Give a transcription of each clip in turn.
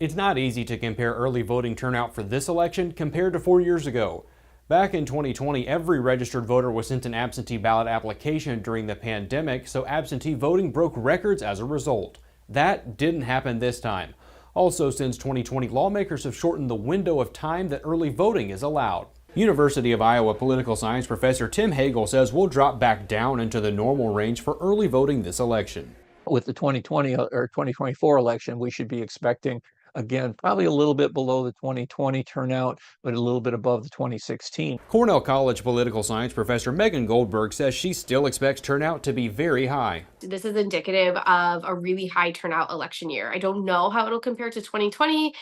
It's not easy to compare early voting turnout for this election compared to 4 years ago. Back in 2020, every registered voter was sent an absentee ballot application during the pandemic, so absentee voting broke records as a result. That didn't happen this time. Also, since 2020, lawmakers have shortened the window of time that early voting is allowed. University of Iowa political science professor Tim Hagel says we'll drop back down into the normal range for early voting this election. With the 2020 or 2024 election, we should be expecting, again, probably a little bit below the 2020 turnout, but a little bit above the 2016. Cornell College political science professor Megan Goldberg says she still expects turnout to be very high. This is indicative of a really high turnout election year. I don't know how it'll compare to 2020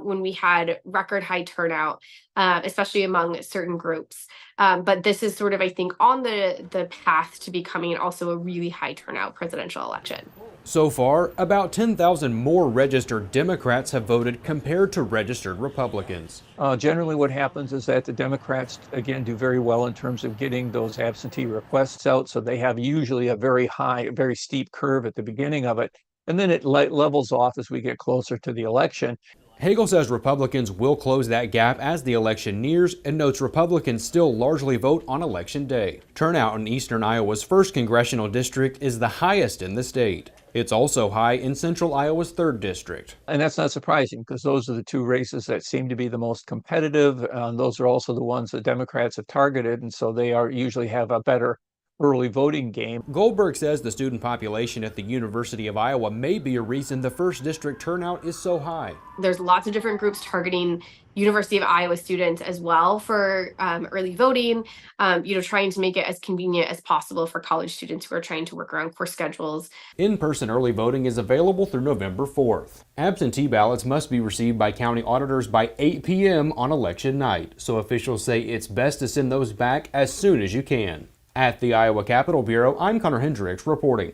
when we had record high turnout, especially among certain groups. But this is sort of, I think, on the path to becoming also a really high turnout presidential election. So far, about 10,000 more registered Democrats have voted compared to registered Republicans. Generally what happens is that the Democrats, again, do very well in terms of getting those absentee requests out. So they have usually a very high, very steep curve at the beginning of it. And then it levels off as we get closer to the election. Hagel says Republicans will close that gap as the election nears and notes Republicans still largely vote on Election Day. Turnout in eastern Iowa's 1st congressional district is the highest in the state. It's also high in central Iowa's 3rd district. And that's not surprising because those are the two races that seem to be the most competitive. Those are also the ones that Democrats have targeted, and so they usually have a better early voting game. Goldberg says the student population at the University of Iowa may be a reason the 1st district turnout is so high. There's lots of different groups targeting University of Iowa students as well for early voting, trying to make it as convenient as possible for college students who are trying to work around course schedules. In-person early voting is available through November 4th. Absentee ballots must be received by county auditors by 8 p.m. on election night, so officials say it's best to send those back as soon as you can. At the Iowa Capitol Bureau, I'm Connor Hendricks reporting.